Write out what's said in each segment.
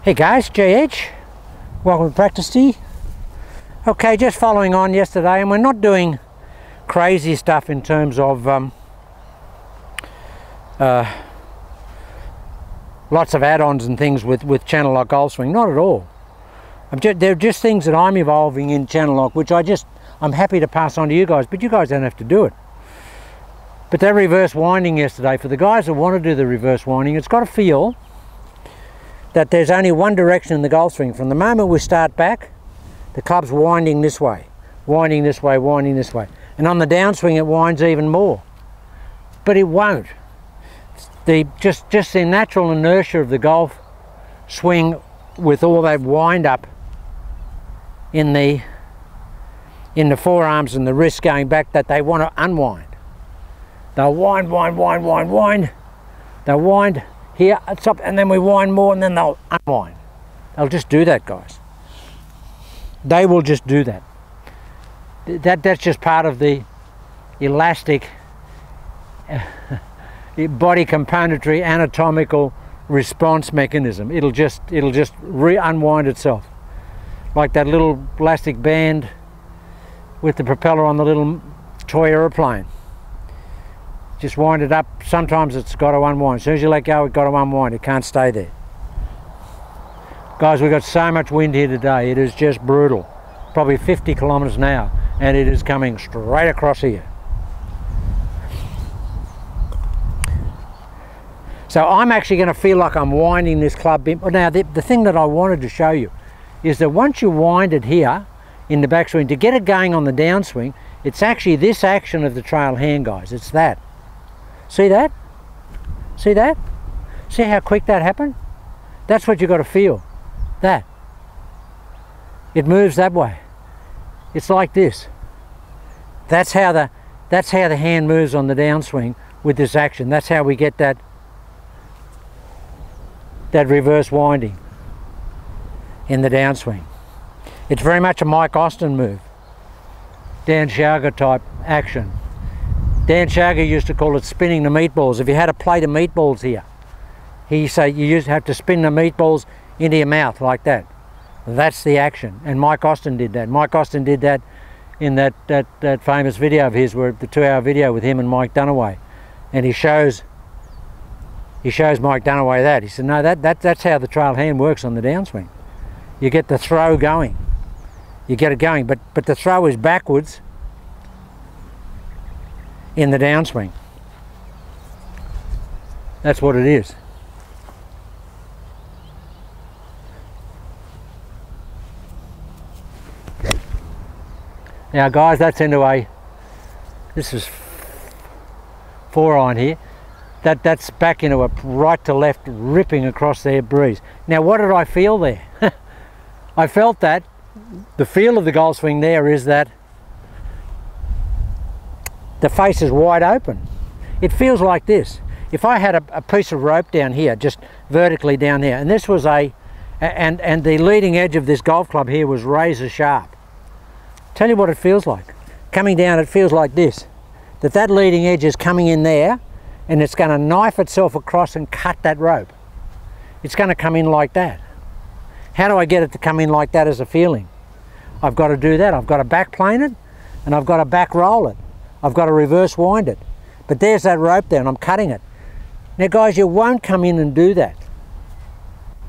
Hey guys, JH, welcome to Practice Tea. Okay, just following on yesterday, and we're not doing crazy stuff in terms of lots of add-ons and things with channel lock golf swing, not at all. They're just things that I'm evolving in channel lock, which I'm happy to pass on to you guys, but you guys don't have to do it. But that reverse winding yesterday, for the guys that want to do the reverse winding, it's got to feel that there's only one direction in the golf swing. From the moment we start back, the club's winding this way, winding this way, winding this way. And on the downswing it winds even more. But it won't. Just the natural inertia of the golf swing with all that wind up in the forearms and the wrists going back, that they want to unwind. They'll wind, wind, wind, wind, wind. They'll wind here, stop, and then we wind more, and then they'll unwind. They'll just do that, guys. They will just do that. That's just part of the elastic body componentry anatomical response mechanism. It'll just unwind itself, like that little elastic band with the propeller on the little toy aeroplane. Just wind it up. Sometimes it's got to unwind. As soon as you let go, it's got to unwind. It can't stay there. Guys, we've got so much wind here today. It is just brutal. Probably 50 kilometers an hour, and it is coming straight across here. So I'm actually going to feel like I'm winding this club in. Now, the thing that I wanted to show you is that once you wind it here in the backswing, to get it going on the downswing, it's actually this action of the trail hand, guys. It's that. See that? See that? See how quick that happened? That's what you've got to feel. That. It moves that way. It's like this. That's how the hand moves on the downswing with this action. That's how we get that reverse winding in the downswing. It's very much a Mike Austin move. Dan Schager type action. Dan Schager used to call it spinning the meatballs. If you had a plate of meatballs here, he said you used to have to spin the meatballs into your mouth like that. That's the action. And Mike Austin did that. Mike Austin did that in that famous video of his, where the 2-hour video with him and Mike Dunaway. And he shows Mike Dunaway that. He said, no, that's how the trail hand works on the downswing. You get the throw going. You get it going, but the throw is backwards in the downswing. That's what it is. Now guys, that's into this is 4-iron here. That's back into a right to left ripping across there breeze. Now what did I feel there? I felt that the feel of the golf swing there is that the face is wide open. It feels like this. If I had a piece of rope down here, just vertically down here, and this was and the leading edge of this golf club here was razor sharp. Tell you what it feels like. Coming down, it feels like this. That leading edge is coming in there, and it's going to knife itself across and cut that rope. It's going to come in like that. How do I get it to come in like that as a feeling? I've got to do that. I've got to back plane it, and I've got to back roll it. I've got to reverse wind it. But there's that rope there, and I'm cutting it. Now guys, you won't come in and do that.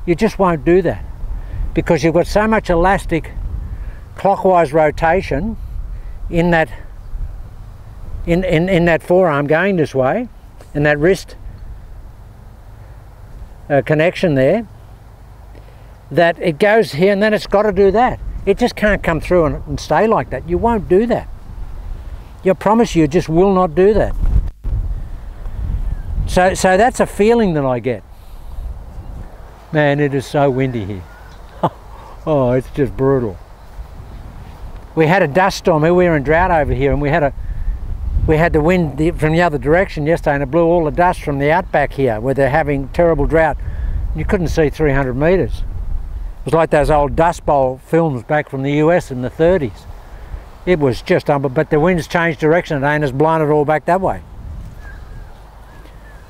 You just won't do that, because you've got so much elastic clockwise rotation in that forearm going this way, and that wrist connection there, that it goes here, and then it's got to do that. It just can't come through and stay like that. You won't do that. I promise you, just will not do that. So that's a feeling that I get. Man, it is so windy here. Oh, it's just brutal. We had a dust storm. We were in drought over here, and we had the wind from the other direction yesterday, and it blew all the dust from the outback here, where they're having terrible drought. You couldn't see 300 meters. It was like those old Dust Bowl films back from the US in the 30s. It was just but the wind's changed direction today and has blown it all back that way.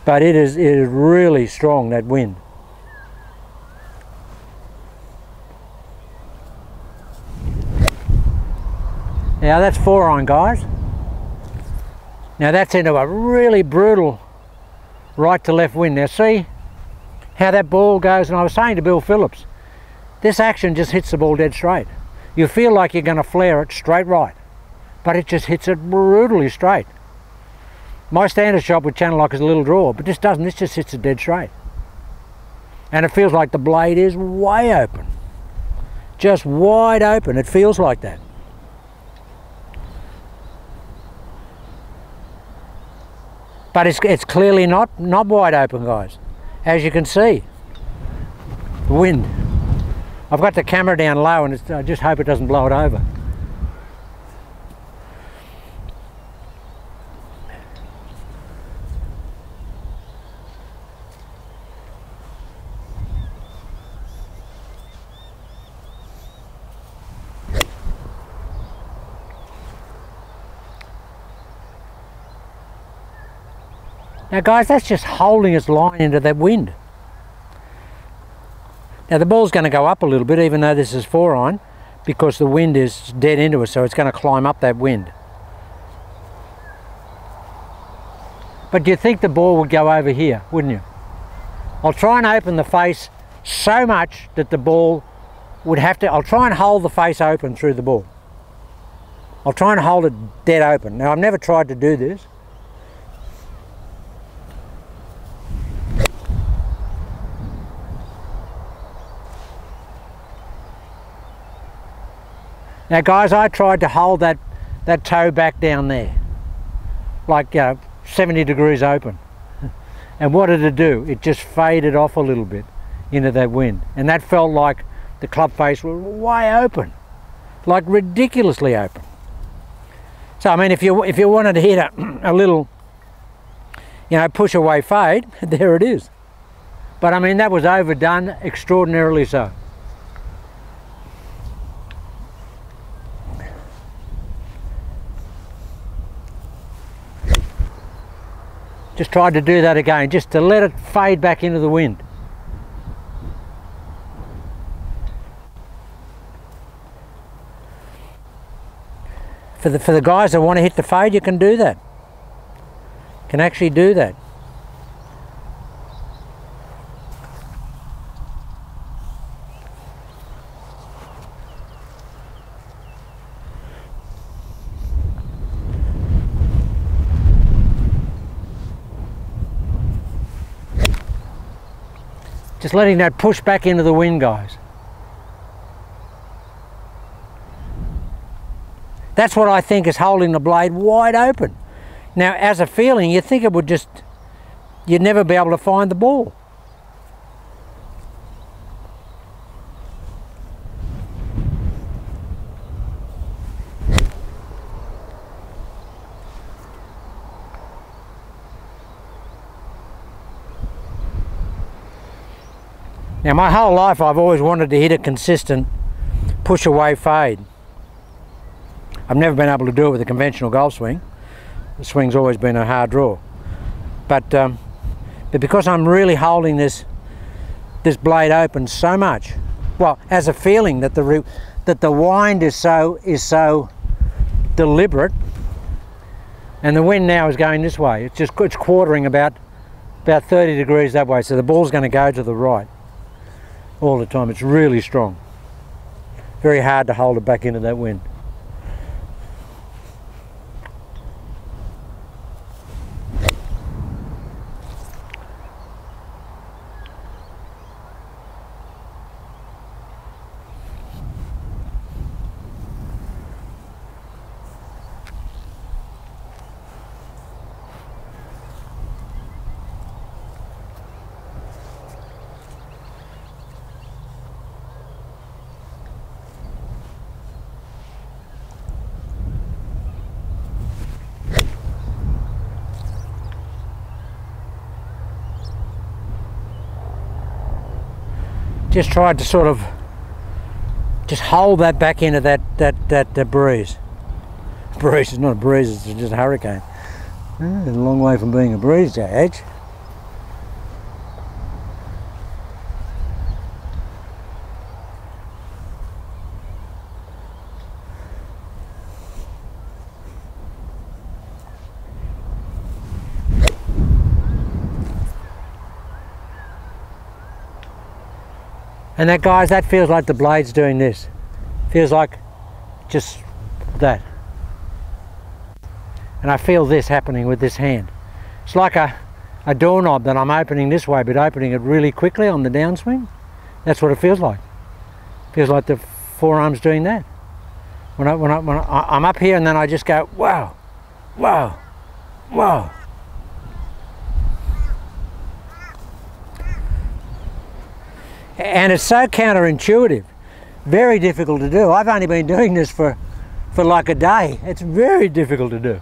But it is really strong, that wind. Now that's 4-iron, guys. Now that's into a really brutal right to left wind. Now see how that ball goes, and I was saying to Bill Phillips, this action just hits the ball dead straight. You feel like you're going to flare it straight right, but it just hits it brutally straight. My standard shot would channel like as a little draw, but this doesn't, this just hits it dead straight. And it feels like the blade is way open. Just wide open, it feels like that. But it's clearly not wide open, guys. As you can see, the wind. I've got the camera down low, and I just hope it doesn't blow it over. Now guys, that's just holding its line into that wind. Now the ball's going to go up a little bit, even though this is 4-iron, because the wind is dead into it, so it's going to climb up that wind. But you'd think the ball would go over here, wouldn't you? I'll try and open the face so much that the ball would have to, I'll try and hold the face open through the ball. I'll try and hold it dead open. Now I've never tried to do this. Now guys, I tried to hold that toe back down there, like 70 degrees open. And what did it do? It just faded off a little bit into that wind. And that felt like the club face was way open, like ridiculously open. So I mean, if you wanted to hit a little, push away fade, there it is. But I mean, that was overdone, extraordinarily so. Just tried to do that again, just to let it fade back into the wind. For the guys that want to hit the fade, you can do that. Can actually do that. Just letting that push back into the wind, guys. That's what I think is holding the blade wide open. Now, as a feeling, you think it would just, you'd never be able to find the ball. Now my whole life I've always wanted to hit a consistent push away fade. I've never been able to do it with a conventional golf swing. The swing's always been a hard draw. But because I'm really holding this blade open so much, well, as a feeling that the wind is so deliberate, and the wind now is going this way. It's quartering about 30 degrees that way, so the ball's going to go to the right all the time. It's really strong. Very hard to hold it back into that wind. Just tried to sort of just hold that back into that breeze. Breeze is not a breeze, it's just a hurricane. It's a long way from being a breeze, that edge. And that, guys, that feels like the blade's doing this. Feels like just that. And I feel this happening with this hand. It's like a doorknob that I'm opening this way, but opening it really quickly on the downswing. That's what it feels like. Feels like the forearm's doing that. When I'm up here and then I just go, wow, wow, wow. And it's so counterintuitive, very difficult to do. I've only been doing this for like a day. It's very difficult to do.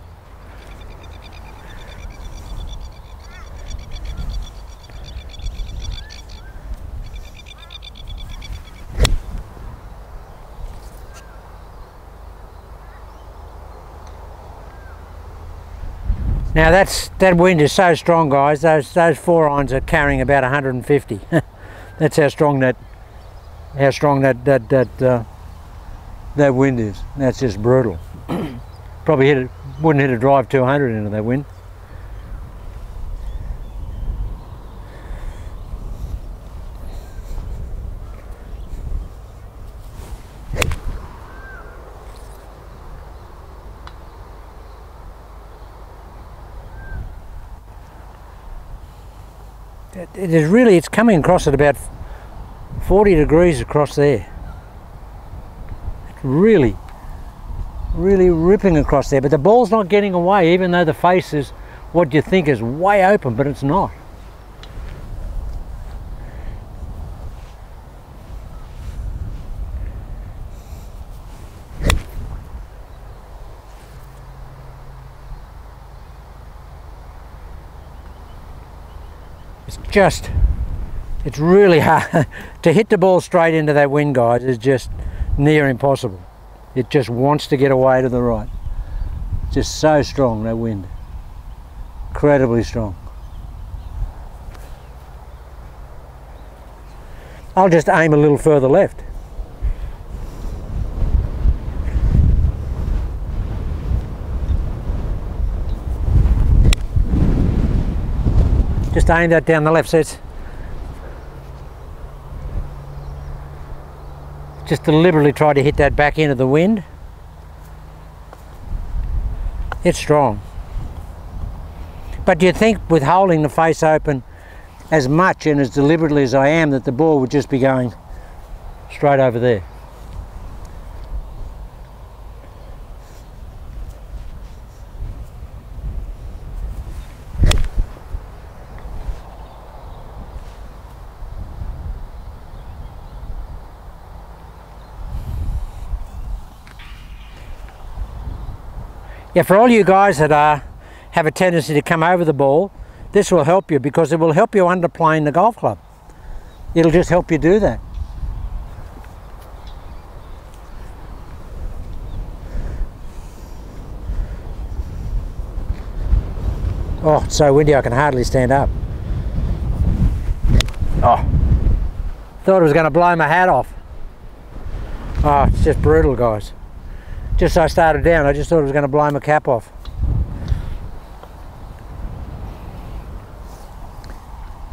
Now that wind is so strong, guys. Those 4 irons are carrying about 150. That's how strong that wind is. That's just brutal. Probably wouldn't hit a drive 200 into that wind. It is really, it's coming across at about 40 degrees across there. It's really ripping across there, but the ball's not getting away, even though the face is what you think is way open, but it's not. It's really hard to hit the ball straight into that wind, guys. Is just near impossible. It just wants to get away to the right. It's just so strong, that wind. Incredibly strong. I'll just aim a little further left. Just aim that down the left, so it's just deliberately try to hit that back into the wind. It's strong. But do you think with holding the face open as much and as deliberately as I am that the ball would just be going straight over there? Yeah, for all you guys that have a tendency to come over the ball, this will help you, because it will help you underplaying the golf club. It'll just help you do that. Oh, it's so windy I can hardly stand up. Oh, thought it was going to blow my hat off. Oh, it's just brutal, guys. Just as I started down, I just thought it was going to blow my cap off.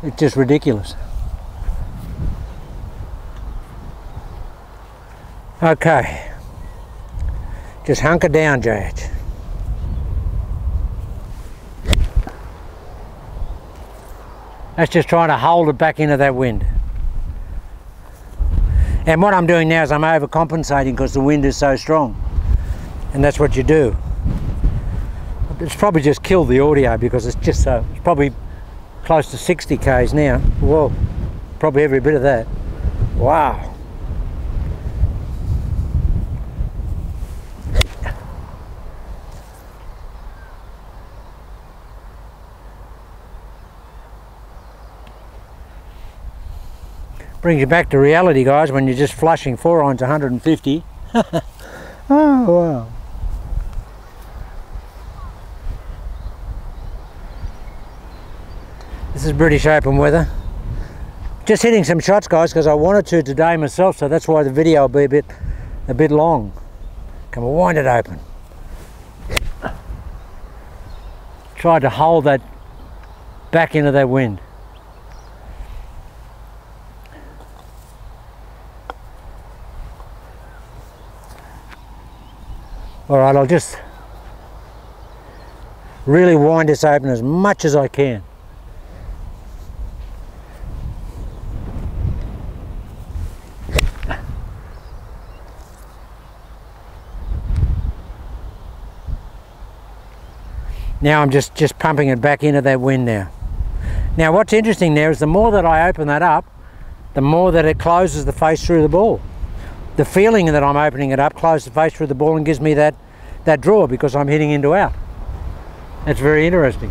It's just ridiculous. Okay. Just hunker down, JH. That's just trying to hold it back into that wind. And what I'm doing now is I'm overcompensating because the wind is so strong. And that's what you do. It's probably just killed the audio because it's just so, it's probably close to 60 k's now. Whoa, probably every bit of that. Wow. Brings you back to reality, guys, when you're just flushing 4 irons 150. Oh, wow. This is British Open weather. Just hitting some shots, guys, because I wanted to today myself, so that's why the video will be a bit long. Come on, wind it open. Tried to hold that back into that wind. Alright, I'll just really wind this open as much as I can. Now I'm just pumping it back into that wind now. Now what's interesting there is the more that I open that up, the more that it closes the face through the ball. The feeling that I'm opening it up closes the face through the ball and gives me that draw because I'm hitting into out. That's very interesting.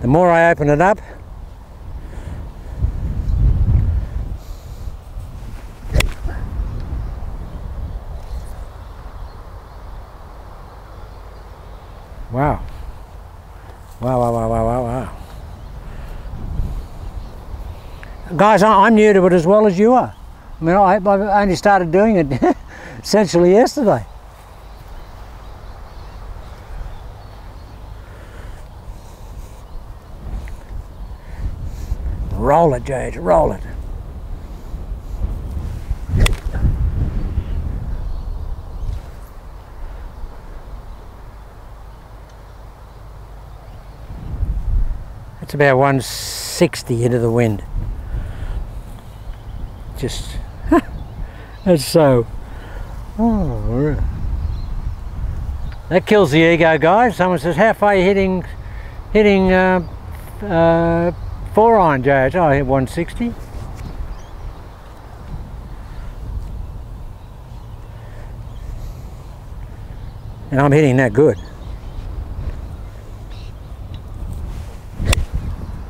The more I open it up, wow. Wow. Guys, I'm new to it as well as you are. I mean, I've only started doing it essentially yesterday. Roll it, Jade, roll it. It's about 160 into the wind. Just, that's so, oh, that kills the ego, guys. Someone says, how far are you hitting 4-iron, JH? Oh, I hit 160. And I'm hitting that good.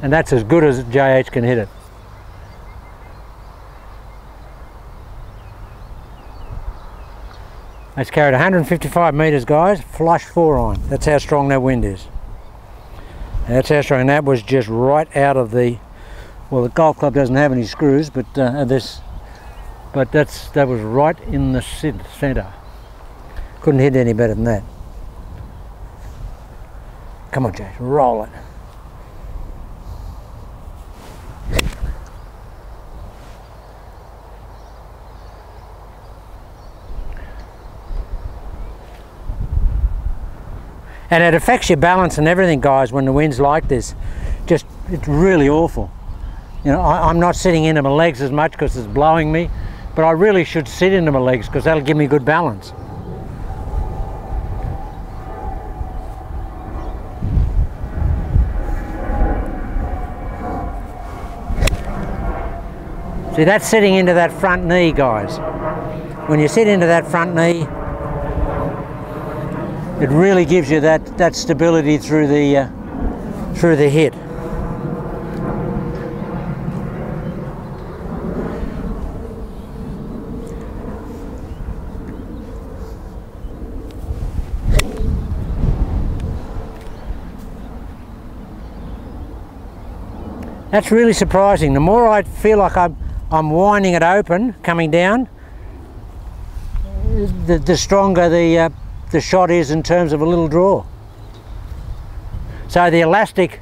And that's as good as JH can hit it. It's carried 155 metres, guys, flush 4-iron. That's how strong that wind is. And that's how strong, and that was just right out of the, well, the golf club doesn't have any screws, but that was right in the centre. Couldn't hit any better than that. Come on, Jack, roll it. And it affects your balance and everything, guys, when the wind's like this. Just, it's really awful. You know, I'm not sitting into my legs as much because it's blowing me, but I really should sit into my legs because that'll give me good balance. See, that's sitting into that front knee, guys. When you sit into that front knee, it really gives you that stability through the hit. That's really surprising. The more I feel like I'm winding it open, coming down, the stronger the shot is in terms of a little draw. So the elastic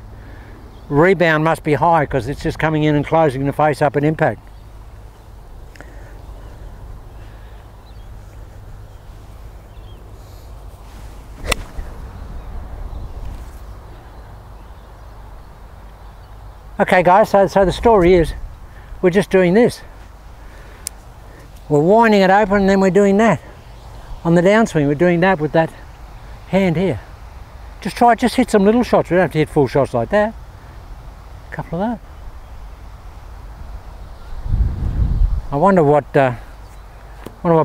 rebound must be high because it's just coming in and closing the face up at impact. Okay guys, so the story is we're just doing this. We're winding it open and then we're doing that. On the downswing, we're doing that with that hand here. Just hit some little shots. We don't have to hit full shots like that. A couple of that. I wonder what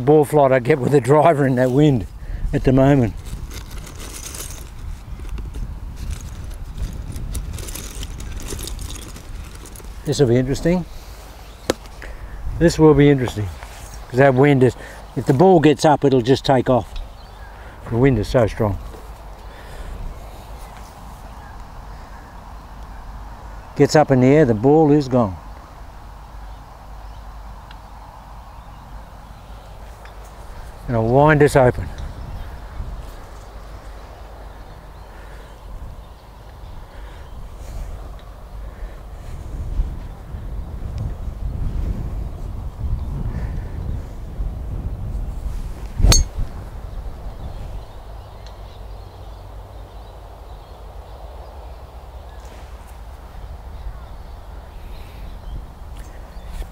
ball flight I get with the driver in that wind at the moment. This will be interesting. This will be interesting because that wind is. If the ball gets up, it'll just take off. The wind is so strong. Gets up in the air, the ball is gone. And I'll wind this open.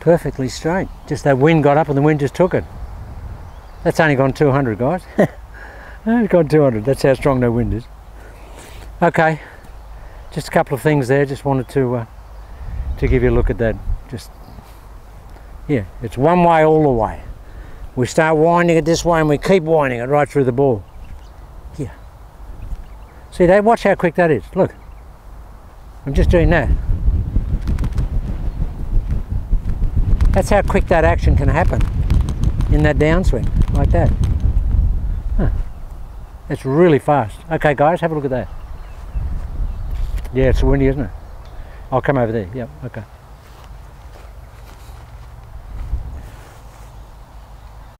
Perfectly straight. Just that wind got up and the wind just took it. That's only gone 200, guys. It's gone 200. That's how strong that wind is. Okay, just a couple of things there. Just wanted to give you a look at that. Just, yeah, it's one way all the way. We start winding it this way and we keep winding it right through the ball. Here. See that? Watch how quick that is. Look. I'm just doing that. That's how quick that action can happen in that downswing, like that. Huh. It's really fast. Okay guys, have a look at that. Yeah, it's windy, isn't it? I'll come over there. Yep, okay.